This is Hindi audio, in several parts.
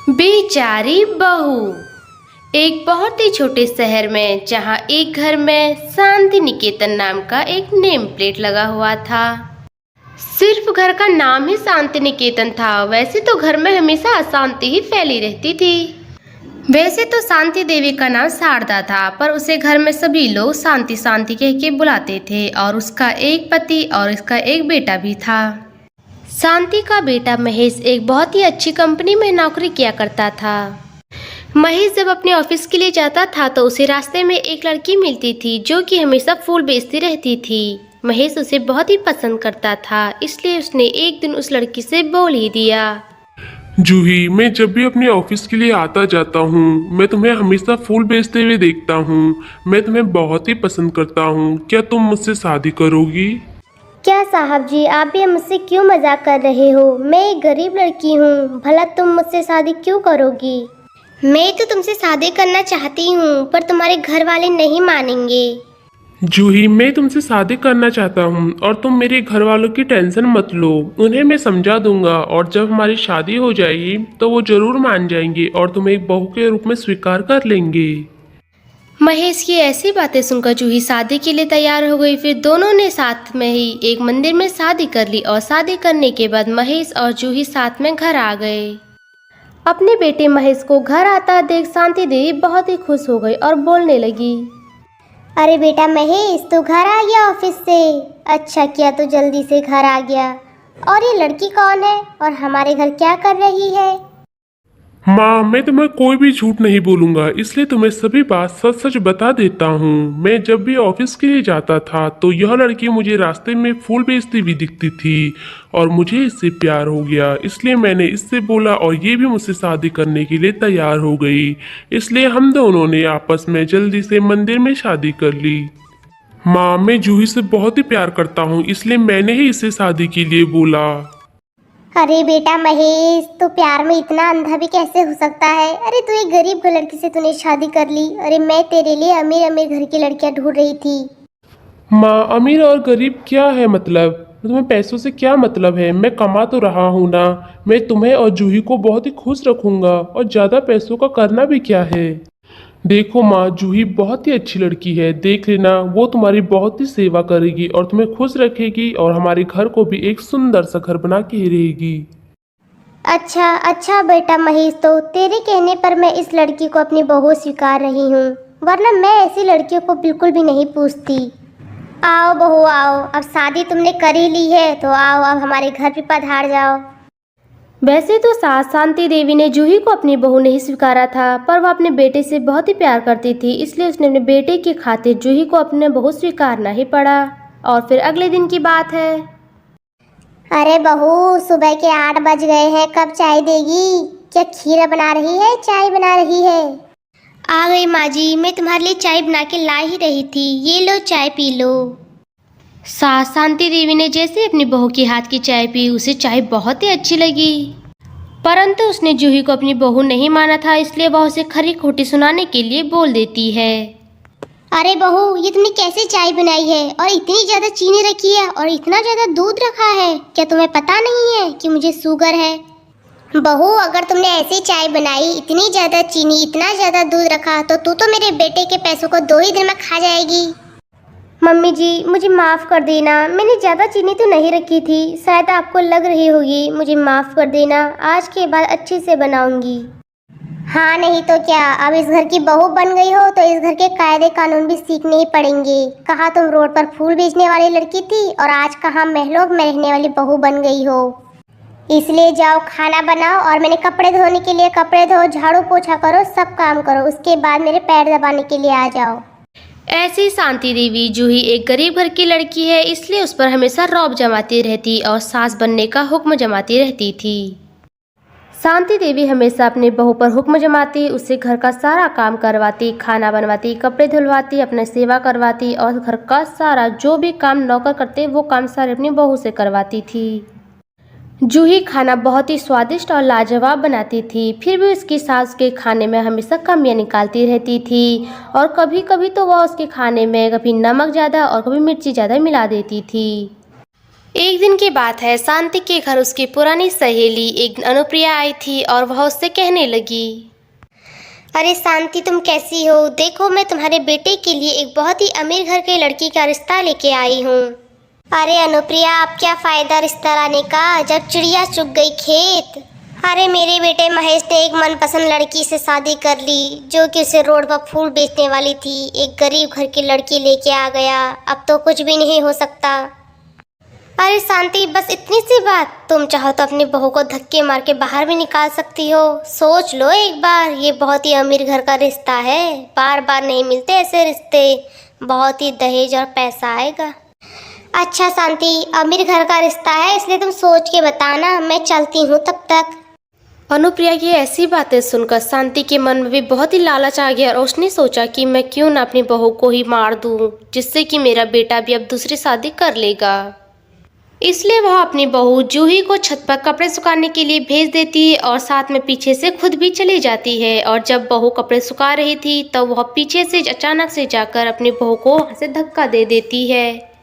बेचारी बहू। एक बहुत ही छोटे शहर में जहाँ एक घर में शांति निकेतन नाम का एक नेम प्लेट लगा हुआ था। सिर्फ घर का नाम ही शांति निकेतन था, वैसे तो घर में हमेशा अशांति ही फैली रहती थी। वैसे तो शांति देवी का नाम शारदा था, पर उसे घर में सभी लोग शांति शांति कह के बुलाते थे और उसका एक पति और उसका एक बेटा भी था। शांति का बेटा महेश एक बहुत ही अच्छी कंपनी में नौकरी किया करता था। महेश जब अपने ऑफिस के लिए जाता था तो उसे रास्ते में एक लड़की मिलती थी जो कि हमेशा फूल बेचती रहती थी। महेश उसे बहुत ही पसंद करता था, इसलिए उसने एक दिन उस लड़की से बोल ही दिया, जूही, मैं जब भी अपने ऑफिस के लिए आता जाता हूँ मैं तुम्हें हमेशा फूल बेचते हुए देखता हूँ। मैं तुम्हें बहुत ही पसंद करता हूँ। क्या तुम मुझसे शादी करोगी? क्या साहब जी, आप भी मुझसे क्यों मजाक कर रहे हो? मैं एक गरीब लड़की हूँ, भला तुम मुझसे शादी क्यों करोगी? मैं तो तुमसे शादी करना चाहती हूँ, पर तुम्हारे घर वाले नहीं मानेंगे। जूही, मैं तुमसे शादी करना चाहता हूँ और तुम मेरे घर वालों की टेंशन मत लो। उन्हें मैं समझा दूंगा और जब हमारी शादी हो जाएगी तो वो जरूर मान जाएंगे और तुम्हें एक बहू के रूप में स्वीकार कर लेंगे। महेश की ऐसी बातें सुनकर जूही शादी के लिए तैयार हो गई। फिर दोनों ने साथ में ही एक मंदिर में शादी कर ली और शादी करने के बाद महेश और जूही साथ में घर आ गए। अपने बेटे महेश को घर आता देख शांति देवी बहुत ही खुश हो गई और बोलने लगी, अरे बेटा महेश, तू घर आ गया ऑफिस से? अच्छा किया तू जल्दी से घर आ गया। और ये लड़की कौन है और हमारे घर क्या कर रही है? माँ, मैं तुम्हें कोई भी झूठ नहीं बोलूंगा, इसलिए तुम्हें सभी बात सच सच बता देता हूँ। मैं जब भी ऑफिस के लिए जाता था तो यह लड़की मुझे रास्ते में फूल बेचती हुई दिखती थी और मुझे इससे प्यार हो गया। इसलिए मैंने इससे बोला और ये भी मुझसे शादी करने के लिए तैयार हो गई। इसलिए हम दोनों ने आपस में जल्दी से मंदिर में शादी कर ली। माँ, मैं जूही से बहुत ही प्यार करता हूँ, इसलिए मैंने ही इसे शादी के लिए बोला। अरे बेटा महेश, तू प्यार में इतना अंधा भी कैसे हो सकता है? अरे तू एक गरीब लड़की से तूने शादी कर ली। अरे मैं तेरे लिए अमीर अमीर घर की लड़कियां ढूंढ रही थी। माँ, अमीर और गरीब क्या है मतलब? तुम्हें पैसों से क्या मतलब है? मैं कमा तो रहा हूँ ना। मैं तुम्हें और जूही को बहुत ही खुश रखूंगा और ज़्यादा पैसों का करना भी क्या है। देखो माँ, जूही बहुत ही अच्छी लड़की है, देख लेना। वो तुम्हारी बहुत ही सेवा करेगी और तुम्हें खुश रखेगी और हमारे घर को भी एक सुंदर सा घर बना के रहेगी। अच्छा अच्छा बेटा महेश, तो तेरे कहने पर मैं इस लड़की को अपनी बहू स्वीकार रही हूँ, वरना मैं ऐसी लड़कियों को बिल्कुल भी नहीं पूछती। आओ बहू आओ, अब शादी तुमने कर ही ली है तो आओ अब हमारे घर पे पधार जाओ। वैसे तो सास शांति देवी ने जूही को अपनी बहू नहीं स्वीकारा था, पर वह अपने बेटे से बहुत ही प्यार करती थी, इसलिए उसने अपने बेटे की खातिर जूही को अपने बहू स्वीकारना ही पड़ा। और फिर अगले दिन की बात है। अरे बहू, सुबह के 8 बज गए हैं, कब चाय देगी? क्या खीर बना रही है, चाय बना रही है? आ गई माँ जी, मैं तुम्हारे लिए चाय बना के ला ही रही थी, ये लो चाय पी लो। सास शांति देवी ने जैसे अपनी बहू के हाथ की चाय पी, उसे चाय बहुत ही अच्छी लगी। परंतु उसने जूही को अपनी बहू नहीं माना था, इसलिए वह उसे खरी खोटी सुनाने के लिए बोल देती है, अरे बहू, ये तुमने कैसे चाय बनाई है और इतनी ज़्यादा चीनी रखी है और इतना ज़्यादा दूध रखा है? क्या तुम्हें पता नहीं है कि मुझे शुगर है? बहू, अगर तुमने ऐसी चाय बनाई, इतनी ज़्यादा चीनी, इतना ज़्यादा दूध रखा, तो तू तो मेरे बेटे के पैसों को 2 ही दिन में खा जाएगी। मम्मी जी, मुझे माफ़ कर देना, मैंने ज़्यादा चीनी तो नहीं रखी थी, शायद आपको लग रही होगी, मुझे माफ़ कर देना, आज के बाद अच्छे से बनाऊंगी। हाँ नहीं तो क्या, अब इस घर की बहू बन गई हो तो इस घर के कायदे कानून भी सीखने ही पड़ेंगे। कहाँ तुम रोड पर फूल बेचने वाली लड़की थी और आज कहाँ महलों में रहने वाली बहू बन गई हो। इसलिए जाओ खाना बनाओ और मैंने कपड़े धोने के लिए कपड़े धो, झाड़ू पोछा करो, सब काम करो, उसके बाद मेरे पैर दबाने के लिए आ जाओ। ऐसी शांति देवी, जूही एक गरीब घर की लड़की है, इसलिए उस पर हमेशा रौब जमाती रहती और सास बनने का हुक्म जमाती रहती थी। शांति देवी हमेशा अपने बहू पर हुक्म जमाती, उससे घर का सारा काम करवाती, खाना बनवाती, कपड़े धुलवाती, अपना सेवा करवाती और घर का सारा जो भी काम नौकर करते वो काम सारे अपनी बहू से करवाती थी। जूही खाना बहुत ही स्वादिष्ट और लाजवाब बनाती थी, फिर भी उसकी सास के खाने में हमेशा कमियां निकालती रहती थी और कभी कभी तो वह उसके खाने में कभी नमक ज़्यादा और कभी मिर्ची ज़्यादा मिला देती थी। एक दिन की बात है, शांति के घर उसकी पुरानी सहेली एक दिन अनुप्रिया आई थी और वह उससे कहने लगी। अरे शांति, तुम कैसी हो? देखो, मैं तुम्हारे बेटे के लिए एक बहुत ही अमीर घर के लड़की का रिश्ता लेके आई हूँ। अरे अनुप्रिया, अब क्या फायदा रिश्ता लाने का जब चिड़िया चुग गई खेत। अरे मेरे बेटे महेश ने एक मनपसंद लड़की से शादी कर ली, जो कि उसे रोड पर फूल बेचने वाली थी। एक गरीब घर की लड़की लेके आ गया, अब तो कुछ भी नहीं हो सकता। अरे शांति, बस इतनी सी बात। तुम चाहो तो अपनी बहू को धक्के मार के बाहर भी निकाल सकती हो। सोच लो एक बार, ये बहुत ही अमीर घर का रिश्ता है, बार बार नहीं मिलते ऐसे रिश्ते। बहुत ही दहेज और पैसा आएगा। अच्छा शांति, अमीर घर का रिश्ता है इसलिए तुम सोच के बताना, मैं चलती हूँ तब तक। अनुप्रिया की ऐसी बातें सुनकर शांति के मन में भी बहुत ही लालच आ गया और उसने सोचा कि मैं क्यों ना अपनी बहू को ही मार दूं, जिससे कि मेरा बेटा भी अब दूसरी शादी कर लेगा। इसलिए वह अपनी बहू जूही को छत पर कपड़े सुखाने के लिए भेज देती है और साथ में पीछे से खुद भी चली जाती है। और जब बहू कपड़े सुखा रही थी तब वह पीछे से अचानक से जाकर अपनी बहू को वहां से धक्का दे देती है।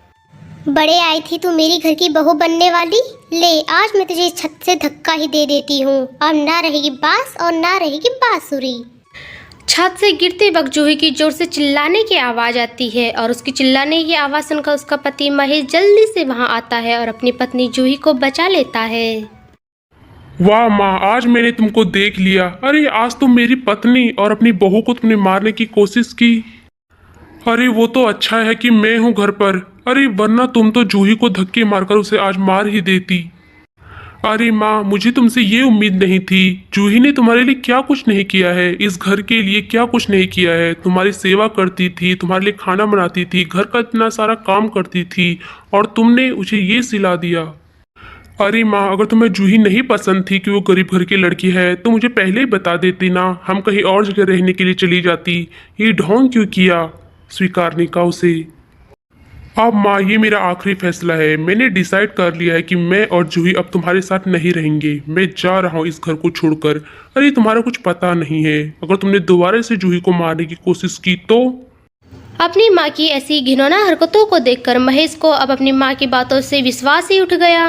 बड़े आई थी तू मेरी घर की बहू बनने वाली, ले आज मैं तुझे छत से धक्का ही दे देती हूँ। अब ना रहेगी बांस और ना रहेगी बांसुरी। छत से गिरते वक्त जूही की जोर से चिल्लाने की आवाज आती है और उसकी चिल्लाने की आवाज सुनकर उसका पति महेश जल्दी से वहां आता है और अपनी पत्नी जूही को बचा लेता है। वाह माँ, आज मैंने तुमको देख लिया। अरे आज तुम मेरी पत्नी और अपनी बहू को तुमने मारने की कोशिश की। अरे वो तो अच्छा है कि मैं हूँ घर पर। अरे वरना तुम तो जूही को धक्के मारकर उसे आज मार ही देती। अरे माँ, मुझे तुमसे ये उम्मीद नहीं थी। जूही ने तुम्हारे लिए क्या कुछ नहीं किया है, इस घर के लिए क्या कुछ नहीं किया है। तुम्हारी सेवा करती थी, तुम्हारे लिए खाना बनाती थी, घर का इतना सारा काम करती थी और तुमने उसे ये सिला दिया। अरे माँ, अगर तुम्हें जूही नहीं पसंद थी कि वो गरीब घर की लड़की है तो मुझे पहले ही बता देती ना, हम कहीं और जगह रहने के लिए चली जाती। ये ढोंग क्यों किया स्वीकारने का उसे। अब माँ, ये मेरा आखिरी फैसला है। मैंने डिसाइड कर लिया है कि मैं और जूही अब तुम्हारे साथ नहीं रहेंगे। मैं जा रहा हूँ इस घर को छोड़कर। अरे तुम्हारा कुछ पता नहीं है, अगर तुमने दोबारा से जूही को मारने की कोशिश की तो। अपनी माँ की ऐसी घिनौना हरकतों को देखकर महेश को अब अपनी माँ की बातों से विश्वास ही उठ गया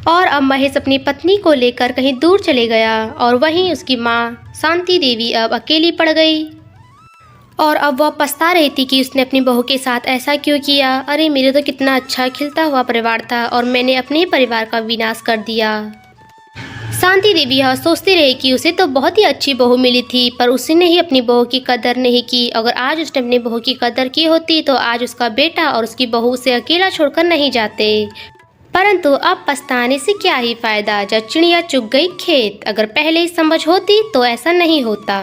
और अब महेश अपनी पत्नी को लेकर कहीं दूर चले गया और वहीं उसकी माँ शांति देवी अब अकेली पड़ गई और अब वह पछता रही थी कि उसने अपनी बहू के साथ ऐसा क्यों किया। अरे मेरे तो कितना अच्छा खिलता हुआ परिवार था और मैंने अपने ही परिवार का विनाश कर दिया। शांति देवी यह सोचती रही कि उसे तो बहुत ही अच्छी बहू मिली थी, पर उसने ही अपनी बहू की कदर नहीं की। अगर आज उसने अपनी बहू की कदर की होती तो आज उसका बेटा और उसकी बहू उसे अकेला छोड़कर नहीं जाते। परंतु अब पछताने से क्या ही फायदा जब चिड़िया चुग गई खेत। अगर पहले ही समझ होती तो ऐसा नहीं होता।